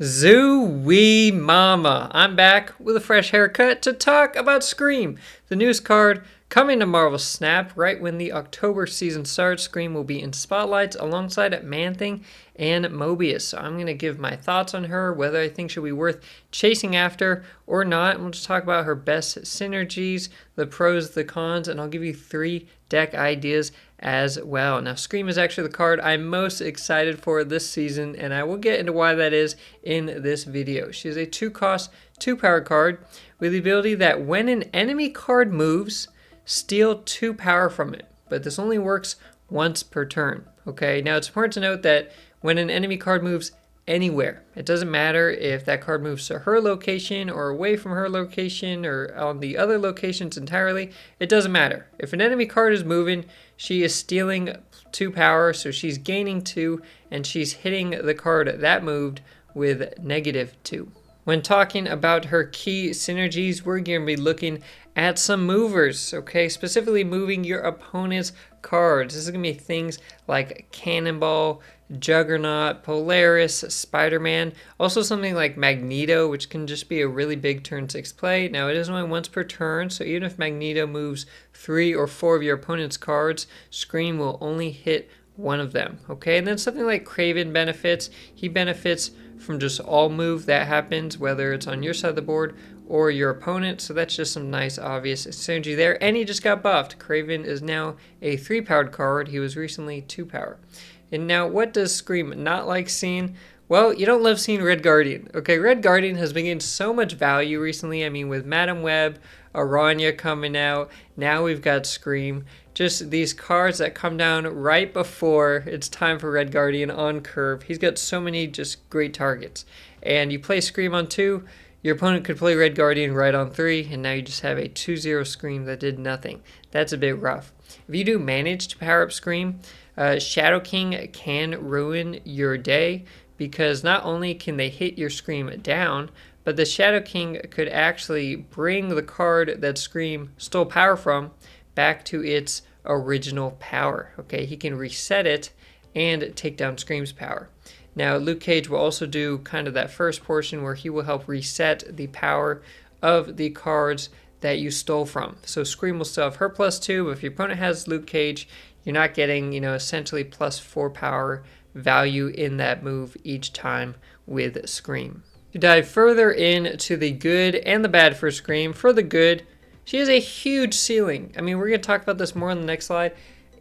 Zoo-wee mama. I'm back with a fresh haircut to talk about Scream, the newest card coming to Marvel Snap right when the October season starts. Scream will be in spotlights alongside Man-Thing and Mobius. So I'm going to give my thoughts on her, whether I think she'll be worth chasing after or not. And we'll just talk about her best synergies, the pros, the cons, and I'll give you 3 deck ideas as well. Now, Scream is actually the card I'm most excited for this season, and I will get into why that is in this video. She is a 2-cost, 2-power card with the ability that when an enemy card moves, steal 2 power from it. But this only works once per turn. Okay, now it's important to note that when an enemy card moves anywhere, it doesn't matter if that card moves to her location or away from her location or on the other locations entirely, it doesn't matter. If an enemy card is moving, she is stealing 2 power, so she's gaining 2, and she's hitting the card that moved with -2. When talking about her key synergies, we're going to be looking at some movers, okay? Specifically moving your opponent's cards. This is going to be things like Cannonball, Juggernaut, Polaris, Spider-Man. Also something like Magneto, which can just be a really big turn 6 play. Now it is only once per turn, so even if Magneto moves 3 or 4 of your opponent's cards, Scream will only hit one of them, okay? And then something like Craven benefits. He benefits from just all move that happens, whether it's on your side of the board or your opponent. So that's just some nice obvious synergy there. And he just got buffed. Craven is now a 3-powered card. He was recently 2-power. And now what does Scream not like seeing? Well, you don't love seeing Red Guardian. Okay, Red Guardian has been getting so much value recently. I mean, with Madam Web, Aranya coming out, now we've got Scream. Just these cards that come down right before it's time for Red Guardian on curve. He's got so many just great targets. And you play Scream on 2, your opponent could play Red Guardian right on 3, and now you just have a 2-0 Scream that did nothing. That's a bit rough. If you do manage to power up Scream, Shadow King can ruin your day, because not only can they hit your Scream down, but the Shadow King could actually bring the card that Scream stole power from back to its original power. Okay, he can reset it and take down Scream's power. Now, Luke Cage will also do kind of that first portion where he will help reset the power of the cards that you stole from. So Scream will still have her +2, but if your opponent has Luke Cage, you're not getting, essentially +4 power value in that move each time with Scream. To dive further into the good and the bad for Scream, for the good, she has a huge ceiling. I mean, we're going to talk about this more on the next slide.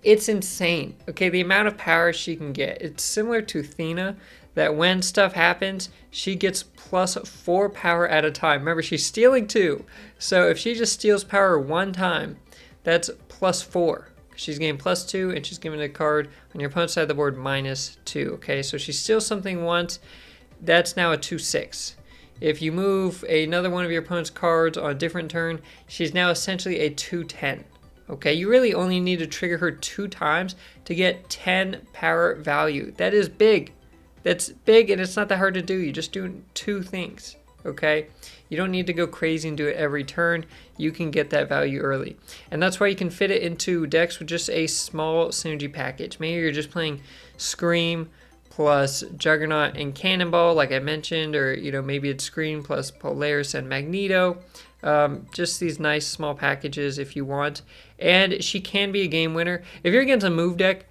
It's insane. Okay, the amount of power she can get. It's similar to Thena, that when stuff happens, she gets +4 power at a time. Remember, she's stealing 2. So if she just steals power 1 time, that's +4. She's getting +2, and she's giving a card on your opponent's side of the board -2. Okay, so she steals something once, that's now a 2/6. If you move another one of your opponent's cards on a different turn, she's now essentially a 2/10. Okay, you really only need to trigger her 2 times to get 10 power value. That is big. That's big, and it's not that hard to do. You just do 2 things. Okay, you don't need to go crazy and do it every turn. You can get that value early, and that's why you can fit it into decks with just a small synergy package. Maybe you're just playing Scream plus Juggernaut and Cannonball, like I mentioned, or maybe it's Scream plus Polaris and Magneto. Just these nice small packages if you want, and she can be a game winner. If you're against a move deck,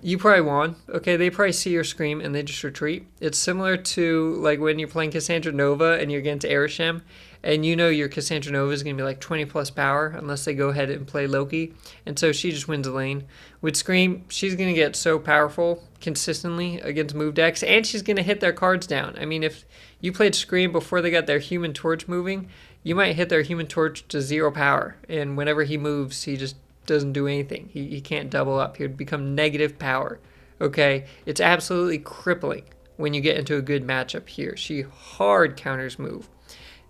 you probably won. Okay, they probably see your Scream and they just retreat. It's similar to like when you're playing Cassandra Nova and you're against Arishem, and your Cassandra Nova is going to be like 20+ power unless they go ahead and play Loki, and so she just wins the lane. With Scream, she's going to get so powerful consistently against move decks, and she's going to hit their cards down. I mean, if you played Scream before they got their Human Torch moving, you might hit their Human Torch to 0 power, and whenever he moves, he just doesn't do anything. He can't double up. He would become negative power. Okay, it's absolutely crippling when you get into a good matchup here. She hard counters move.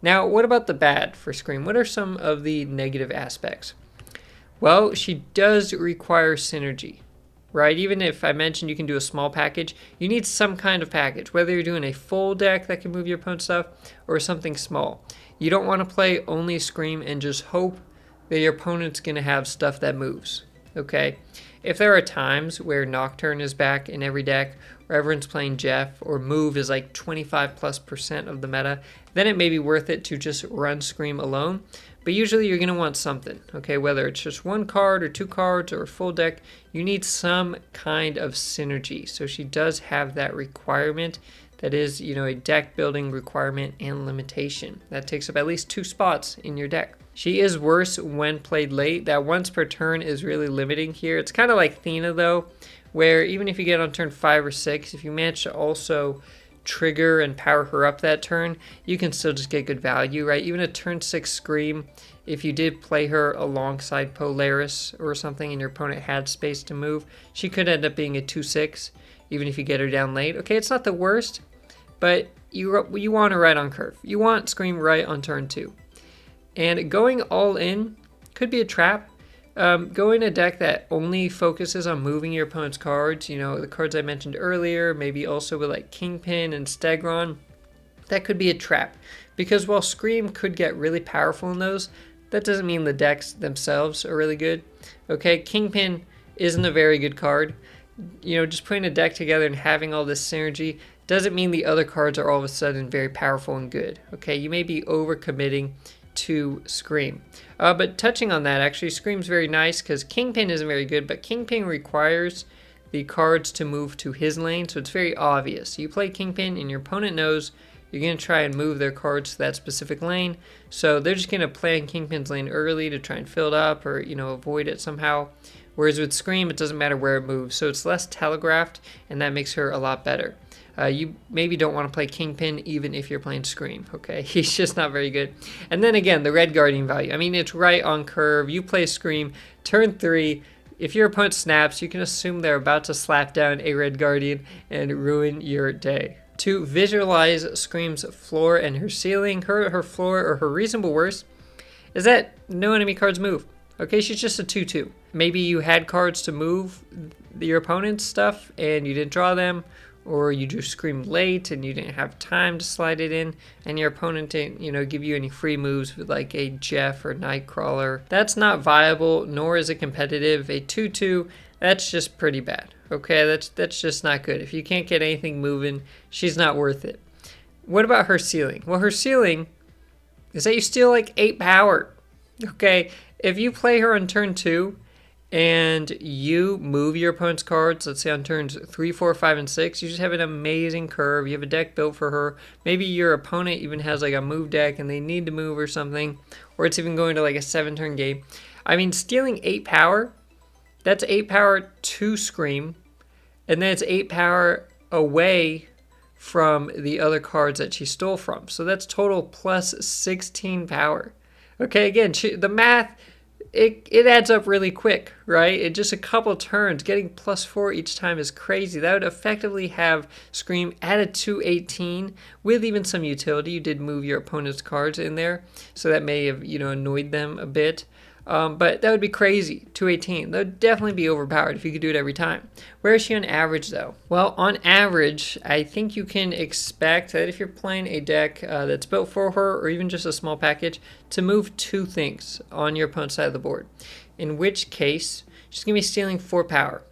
Now, what about the bad for Scream? What are some of the negative aspects? Well, she does require synergy, right? Even if I mentioned you can do a small package, you need some kind of package, whether you're doing a full deck that can move your opponent's stuff or something small. You don't want to play only Scream and just hope that your opponent's going to have stuff that moves, okay? If there are times where Nocturne is back in every deck, or everyone's playing Jeff, or Move is like 25+% of the meta, then it may be worth it to just run Scream alone. But usually you're going to want something, okay? Whether it's just one card or two cards or a full deck, you need some kind of synergy. So she does have that requirement. That is, a deck building requirement and limitation. That takes up at least 2 spots in your deck. She is worse when played late. That once per turn is really limiting here. It's kind of like Thena though, where even if you get on turn 5 or 6, if you manage to also trigger and power her up that turn, you can still just get good value, right? Even a turn 6 Scream, if you did play her alongside Polaris or something and your opponent had space to move, she could end up being a 2/6, even if you get her down late. Okay, it's not the worst, but you want her right on curve. You want Scream right on turn 2. And going all in could be a trap. Going a deck that only focuses on moving your opponent's cards, the cards I mentioned earlier, maybe also with like Kingpin and Stegron, that could be a trap. Because while Scream could get really powerful in those, that doesn't mean the decks themselves are really good. Okay, Kingpin isn't a very good card. Just putting a deck together and having all this synergy doesn't mean the other cards are all of a sudden very powerful and good. Okay, you may be overcommitting to Scream. But touching on that, actually, Scream's very nice because Kingpin isn't very good, but Kingpin requires the cards to move to his lane, so it's very obvious. You play Kingpin and your opponent knows you're going to try and move their cards to that specific lane, so they're just going to play in Kingpin's lane early to try and fill it up or, avoid it somehow. Whereas with Scream, it doesn't matter where it moves, so it's less telegraphed, and that makes her a lot better. You maybe don't want to play Kingpin even if you're playing Scream, okay? He's just not very good. And then again, the Red Guardian value. I mean, it's right on curve. You play Scream, turn 3. If your opponent snaps, you can assume they're about to slap down a Red Guardian and ruin your day. To visualize Scream's floor and her ceiling, her floor or her reasonable worst is that no enemy cards move. Okay, she's just a 2/2. Maybe you had cards to move your opponent's stuff and you didn't draw them, or you just Screamed late and you didn't have time to slide it in, and your opponent didn't, give you any free moves with like a Jeff or Nightcrawler. That's not viable, nor is it competitive. A 2/2, that's just pretty bad. Okay, that's just not good. If you can't get anything moving, she's not worth it. What about her ceiling? Well, her ceiling is that you steal like 8 power. Okay, if you play her on turn 2, and you move your opponent's cards, let's say on turns 3, 4, 5, and 6, you just have an amazing curve. You have a deck built for her. Maybe your opponent even has like a move deck and they need to move or something, or it's even going to like a 7-turn game. I mean, stealing 8 power, that's 8 power to Scream, and then it's 8 power away from the other cards that she stole from. So that's total plus 16 power. Okay, again, the math, it adds up really quick, right? In just a couple turns, getting +4 each time is crazy. That would effectively have Scream at a 218 with even some utility. You did move your opponent's cards in there, so that may have, annoyed them a bit. But that would be crazy, 218. That would definitely be overpowered if you could do it every time. Where is she on average, though? Well, on average, I think you can expect that if you're playing a deck that's built for her, or even just a small package, to move 2 things on your opponent's side of the board. In which case, she's going to be stealing 4 power.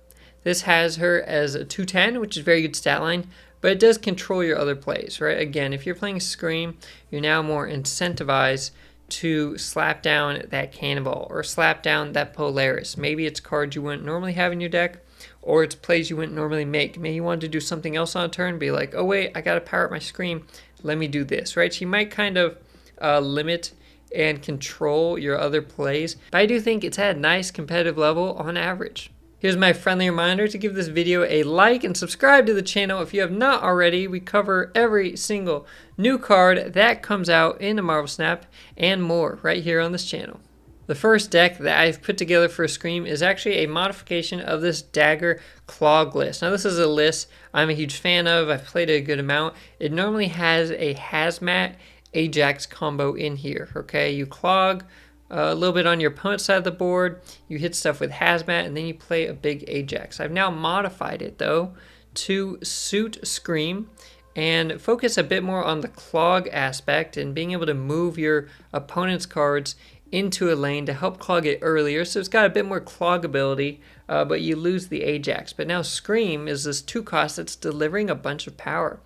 This has her as a 210, which is a very good stat line, but it does control your other plays, right? Again, if you're playing Scream, you're now more incentivized to slap down that Cannonball or slap down that Polaris. Maybe it's cards you wouldn't normally have in your deck, or it's plays you wouldn't normally make. Maybe you want to do something else on a turn, be like, oh wait, I gotta power up my Scream, let me do this, right? She might kind of limit and control your other plays, but I do think it's at a nice competitive level on average. Here's my friendly reminder to give this video a like and subscribe to the channel if you have not already. We cover every single new card that comes out in the Marvel Snap and more right here on this channel. The first deck that I've put together for Scream is actually a modification of this Dagger Clog list. Now this is a list I'm a huge fan of. I've played it a good amount. It normally has a Hazmat Ajax combo in here. Okay, you clog a little bit on your opponent's side of the board, you hit stuff with Hazmat, and then you play a big Ajax. I've now modified it though to suit Scream and focus a bit more on the clog aspect and being able to move your opponent's cards into a lane to help clog it earlier, so it's got a bit more cloggability, but you lose the Ajax. But now Scream is this 2-cost that's delivering a bunch of power.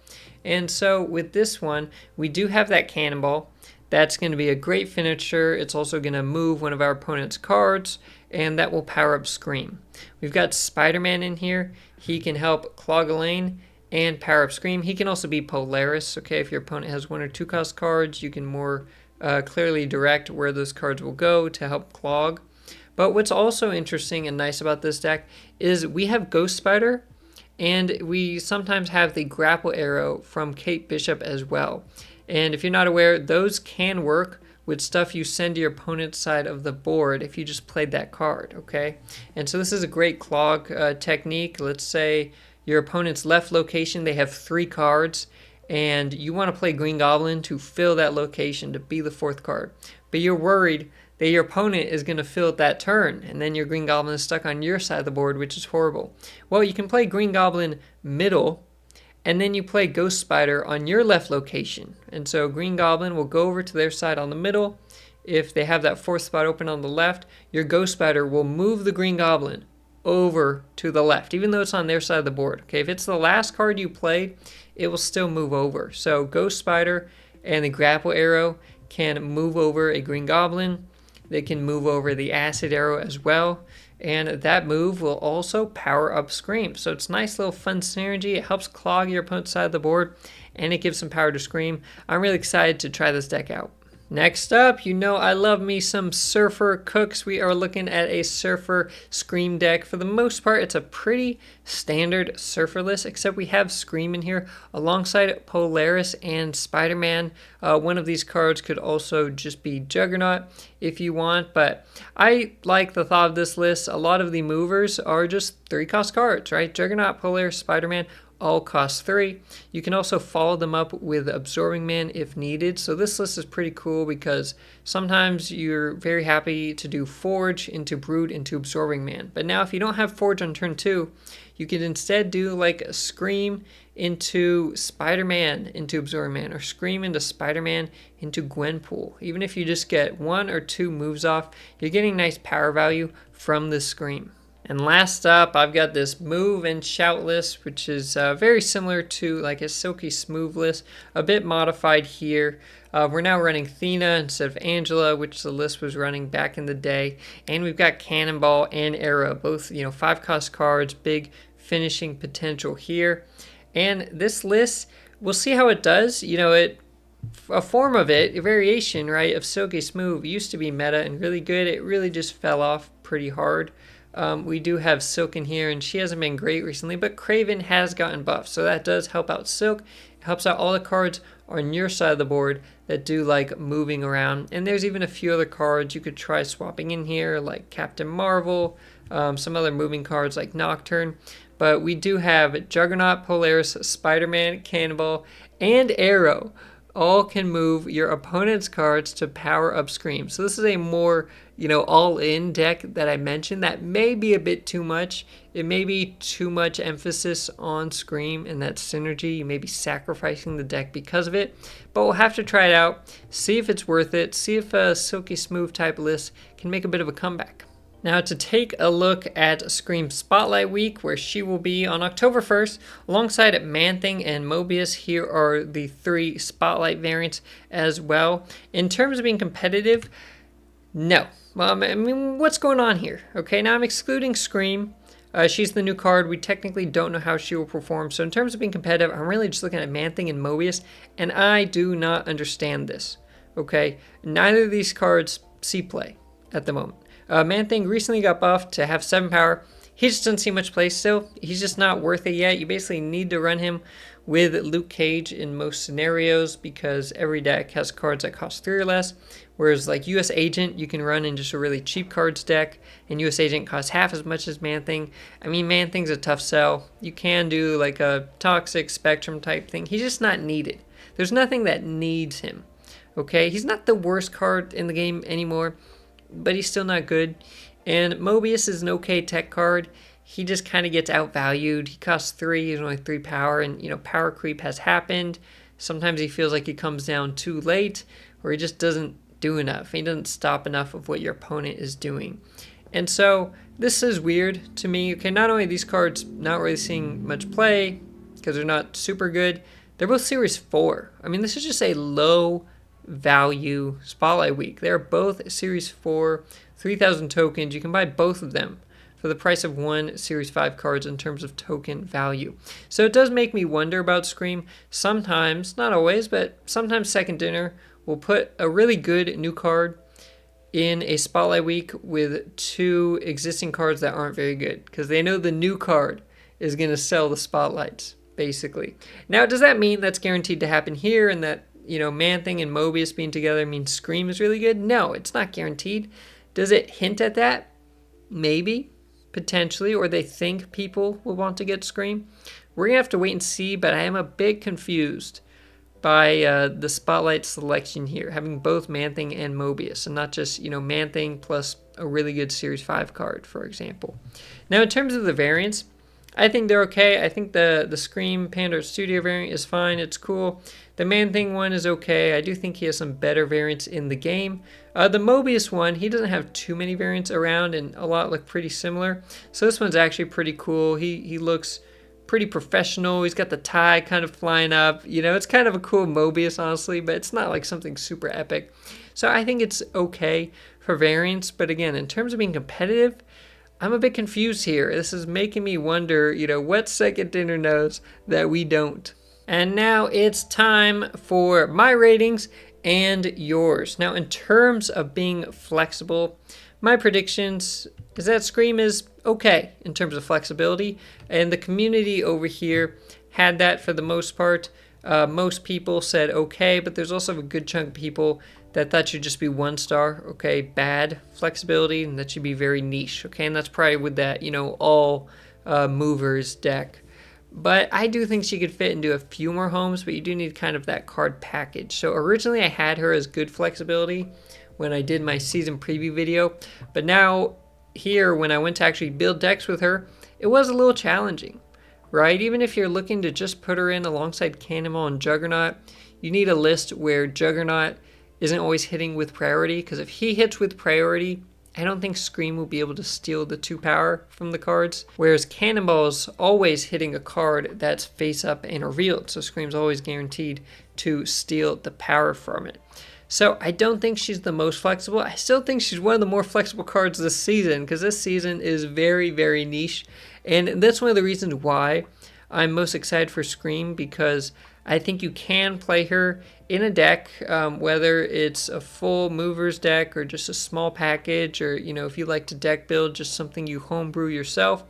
And so with this one, we do have that Cannonball. That's going to be a great finisher. It's also going to move one of our opponent's cards, and that will power up Scream. We've got Spider-Man in here. He can help clog a lane and power up Scream. He can also be Polaris. Okay, if your opponent has 1 or 2-cost cards, you can more clearly direct where those cards will go to help clog. But what's also interesting and nice about this deck is we have Ghost Spider, and we sometimes have the Grapple Arrow from Kate Bishop as well. And if you're not aware, those can work with stuff you send to your opponent's side of the board if you just played that card, okay? And so this is a great clog technique. Let's say your opponent's left location, they have 3 cards, and you want to play Green Goblin to fill that location, to be the 4th card. But you're worried that your opponent is going to fill it that turn, and then your Green Goblin is stuck on your side of the board, which is horrible. Well, you can play Green Goblin middle, and then you play Ghost Spider on your left location. And so Green Goblin will go over to their side on the middle. If they have that 4th spot open on the left, your Ghost Spider will move the Green Goblin over to the left, even though it's on their side of the board. Okay, if it's the last card you played, it will still move over. So Ghost Spider and the Grapple Arrow can move over a Green Goblin. They can move over the Acid Arrow as well. And that move will also power up Scream. So it's nice little fun synergy. It helps clog your opponent's side of the board, and it gives some power to Scream. I'm really excited to try this deck out. Next up, you know I love me some Surfer Cooks. We are looking at a Surfer Scream deck. For the most part, it's a pretty standard Surfer list, except we have Scream in here alongside Polaris and Spider-Man. One of these cards could also just be Juggernaut if you want, but I like the thought of this list. A lot of the movers are just 3-cost cards, right? Juggernaut, Polaris, Spider-Man, all cost 3. You can also follow them up with Absorbing Man if needed. So this list is pretty cool because sometimes you're very happy to do Forge into Brood into Absorbing Man. But now if you don't have Forge on turn 2, you can instead do like a Scream into Spider-Man into Absorbing Man, or Scream into Spider-Man into Gwenpool. Even if you just get 1 or 2 moves off, you're getting nice power value from this Scream. And last up, I've got this Move and Shout list, which is very similar to like a Silky Smooth list, a bit modified here. We're now running Thena instead of Angela, which the list was running back in the day. And we've got Cannonball and Arrow, both 5-cost cards, big finishing potential here. And this list, we'll see how it does. A form of it, a variation, right, of Silky Smooth used to be meta and really good. It really just fell off pretty hard. We do have Silk in here, and she hasn't been great recently, but Craven has gotten buffed, so that does help out Silk. It helps out all the cards on your side of the board that do like moving around, and there's even a few other cards you could try swapping in here, like Captain Marvel, some other moving cards like Nocturne, but we do have Juggernaut, Polaris, Spider-Man, Cannonball, and Arrow. All can move your opponent's cards to power up Scream. So this is a more, all-in deck that I mentioned that may be a bit too much. It may be too much emphasis on Scream and that synergy. You may be sacrificing the deck because of it. But we'll have to try it out, see if it's worth it, see if a Silky Smooth type list can make a bit of a comeback. Now to take a look at Scream Spotlight Week, where she will be on October 1st, alongside Man-Thing and Mobius. Here are the 3 Spotlight variants as well. In terms of being competitive, no. What's going on here? Okay, now I'm excluding Scream. She's the new card. We technically don't know how she will perform. So in terms of being competitive, I'm really just looking at Man-Thing and Mobius, and I do not understand this. Okay, neither of these cards see play at the moment. Man-Thing recently got buffed to have 7 power. He just doesn't see much play still. He's just not worth it yet. You basically need to run him with Luke Cage in most scenarios because every deck has cards that cost 3 or less. Whereas like US Agent, you can run in just a really cheap cards deck, and US Agent costs half as much as Man-Thing. Man-Thing's a tough sell. You can do like a Toxic Spectrum type thing. He's just not needed. There's nothing that needs him. Okay, he's not the worst card in the game anymore, but he's still not good. And Mobius is an okay tech card. He just kind of gets outvalued. He costs 3, he's only 3 power, and power creep has happened. Sometimes he feels like he comes down too late, or he just doesn't do enough. He doesn't stop enough of what your opponent is doing. And so this is weird to me. Okay, not only are these cards not really seeing much play because they're not super good, they're both Series 4. I mean, this is just a low value Spotlight Week. They're both Series 4, 3,000 tokens. You can buy both of them for the price of one Series 5 cards in terms of token value. So it does make me wonder about Scream. Sometimes, not always, but sometimes Second Dinner will put a really good new card in a Spotlight Week with two existing cards that aren't very good because they know the new card is going to sell the Spotlights, basically. Now, does that mean that's guaranteed to happen here and that, Man-Thing and Mobius being together means Scream is really good? No, it's not guaranteed. Does it hint at that? Maybe. Potentially, or they think people will want to get Scream. We're going to have to wait and see, but I am a bit confused by the Spotlight selection here, having both Man-Thing and Mobius, and not just, Man-Thing plus a really good Series 5 card, for example. Now, in terms of the variants, I think they're okay. I think the Scream Panda Studio variant is fine. It's cool. The Man-Thing one is okay. I do think he has some better variants in the game. The Mobius one, he doesn't have too many variants around, and a lot look pretty similar. So this one's actually pretty cool. He looks pretty professional. He's got the tie kind of flying up. It's kind of a cool Mobius, honestly, but it's not like something super epic. So I think it's okay for variants. But again, in terms of being competitive, I'm a bit confused here. This is making me wonder, what Second Dinner knows that we don't. And now it's time for my ratings and yours. Now, in terms of being flexible, my predictions is that Scream is okay in terms of flexibility, and the community over here had that for the most part. Most people said okay, but there's also a good chunk of people that thought should just be 1 star, okay, bad flexibility, and that should be very niche, okay, and that's probably with that, all movers deck. But I do think she could fit into a few more homes, but you do need kind of that card package. So originally I had her as good flexibility when I did my season preview video, but now here when I went to actually build decks with her, it was a little challenging, right? Even if you're looking to just put her in alongside Cannonball and Juggernaut, you need a list where Juggernaut isn't always hitting with priority, because if he hits with priority, I don't think Scream will be able to steal the 2 power from the cards, whereas Cannonball's always hitting a card that's face up and revealed, so Scream's always guaranteed to steal the power from it. So I don't think she's the most flexible. I still think she's one of the more flexible cards this season, because this season is very, very niche, and that's one of the reasons why I'm most excited for Scream, because I think you can play her in a deck, whether it's a full movers deck or just a small package, or if you like to deck build, just something you homebrew yourself.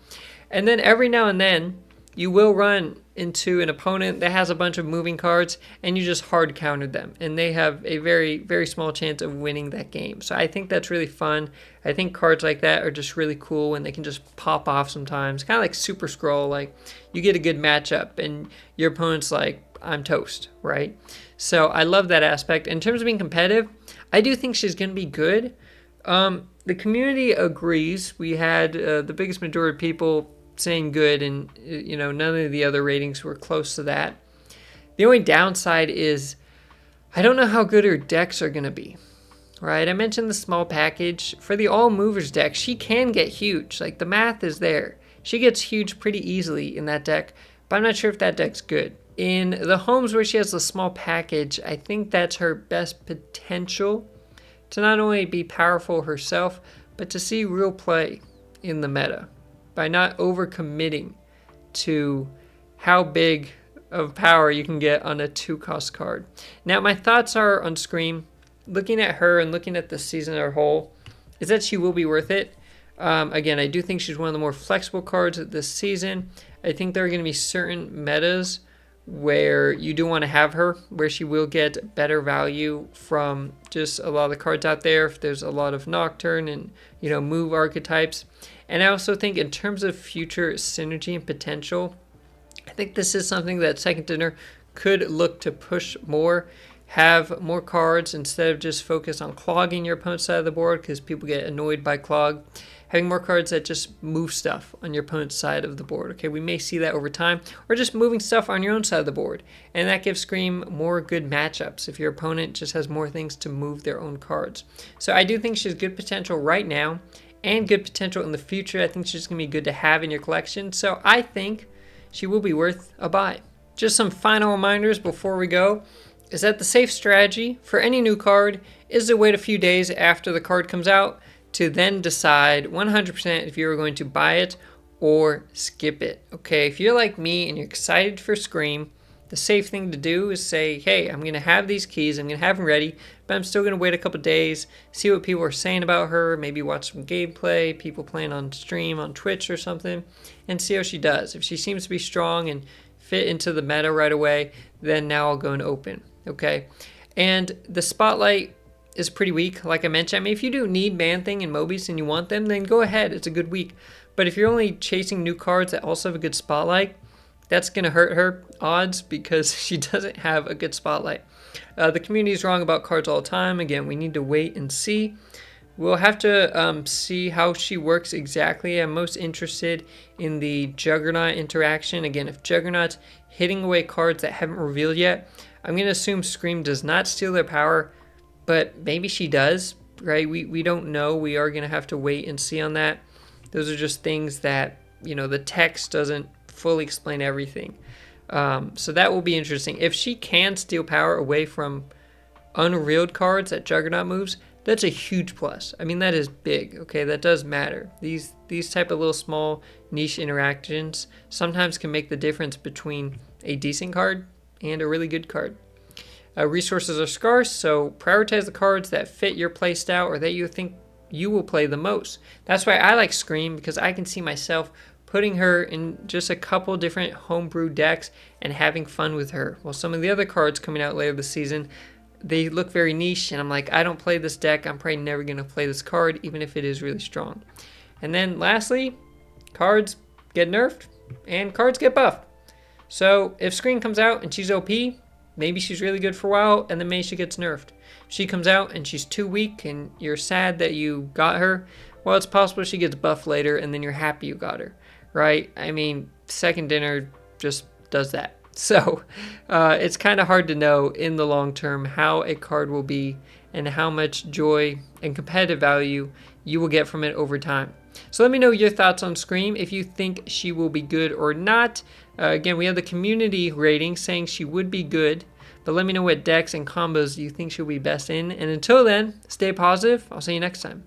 And then every now and then you will run into an opponent that has a bunch of moving cards and you just hard counter them, and they have a very, very small chance of winning that game. So I think that's really fun. I think cards like that are just really cool when they can just pop off sometimes, kind of like Super Scroll. Like, you get a good matchup and your opponent's like, I'm toast, right? So I love that aspect. In terms of being competitive, I do think she's going to be good. The community agrees. We had the biggest majority of people saying good, and none of the other ratings were close to that. The only downside is I don't know how good her decks are going to be, right? I mentioned the small package. For the all movers deck, she can get huge. Like, the math is there. She gets huge pretty easily in that deck, but I'm not sure if that deck's good. In the homes where she has the small package, I think that's her best potential to not only be powerful herself, but to see real play in the meta by not overcommitting to how big of power you can get on a 2-cost card. Now, my thoughts are on Scream, looking at her and looking at the season as a whole, is that she will be worth it. Again, I do think she's one of the more flexible cards this season. I think there are going to be certain metas where you do want to have her, where she will get better value from just a lot of the cards out there, if there's a lot of Nocturne and move archetypes. And I also think in terms of future synergy and potential, I think this is something that Second Dinner could look to push more, have more cards instead of just focus on clogging your opponent's side of the board, because people get annoyed by clog. Having more cards that just move stuff on your opponent's side of the board. Okay, we may see that over time, or just moving stuff on your own side of the board. And that gives Scream more good matchups if your opponent just has more things to move their own cards. So I do think she has good potential right now and good potential in the future. I think she's going to be good to have in your collection. So I think she will be worth a buy. Just some final reminders before we go is that the safe strategy for any new card is to wait a few days after the card comes out to then decide 100% if you're going to buy it or skip it. Okay, if you're like me and you're excited for Scream, the safe thing to do is say, hey, I'm going to have these keys, I'm going to have them ready, but I'm still going to wait a couple days, see what people are saying about her, maybe watch some gameplay, people playing on stream, on Twitch or something, and see how she does. If she seems to be strong and fit into the meta right away, then now I'll go and open. Okay, and the Spotlight is pretty weak, like I mentioned. I mean, if you do need Man-Thing and Mobius and you want them, then go ahead. It's a good week. But if you're only chasing new cards that also have a good Spotlight, that's going to hurt her odds because she doesn't have a good Spotlight. The community is wrong about cards all the time. Again, we need to wait and see. We'll have to see how she works exactly. I'm most interested in the Juggernaut interaction. Again, if Juggernaut's hitting away cards that haven't revealed yet, I'm going to assume Scream does not steal their power, but maybe she does, right? We don't know. We are going to have to wait and see on that. Those are just things that, the text doesn't fully explain everything. So that will be interesting. If she can steal power away from unrevealed cards that Juggernaut moves, that's a huge plus. I mean, that is big, okay? That does matter. These type of little small niche interactions sometimes can make the difference between a decent card and a really good card. Resources are scarce, so prioritize the cards that fit your playstyle or that you think you will play the most. That's why I like Scream, because I can see myself putting her in just a couple different homebrew decks and having fun with her. While some of the other cards coming out later this season, they look very niche, and I'm like, I don't play this deck. I'm probably never going to play this card, even if it is really strong. And then lastly, cards get nerfed and cards get buffed. So if Scream comes out and she's OP, maybe she's really good for a while, and then maybe she gets nerfed. If she comes out and she's too weak and you're sad that you got her, well, it's possible she gets buffed later and then you're happy you got her, right? I mean, Second Dinner just does that. So it's kind of hard to know in the long term how a card will be and how much joy and competitive value you will get from it over time. So let me know your thoughts on Scream, if you think she will be good or not. Again, we have the community rating saying she would be good, but let me know what decks and combos you think she'll be best in. And until then, stay positive. I'll see you next time.